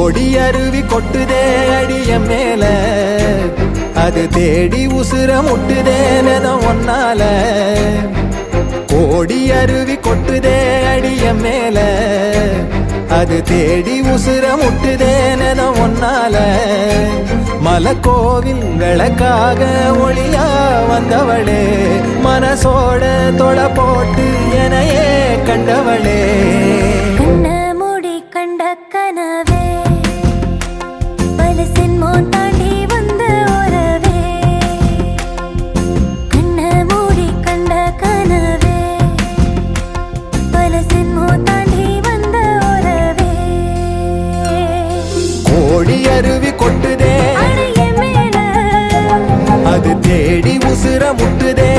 ஓடி அருவி கொட்டுதே அடிய மேல, அது தேடி உசுர முட்டுதேன ஒன்னால. ஓடி அருவி கொட்டுதே அடிய மேல, அது தேடி உசுர முட்டுதேன ஒன்னால. மலக்கோவில் விளக்காக ஒளியா வந்தவளே, மனசோட தொலை போட்டு எனையே கண்டவளே. கனவே பல சின்மோ தாண்டி வந்த உறவே, கண்ண மூடி கண்ட கனவே பல சின்மோ தாண்டி வந்த உறவே. கோடி அருவி கொட்டுதே அடைய மேல, அது தேடி உசுர முட்டுதே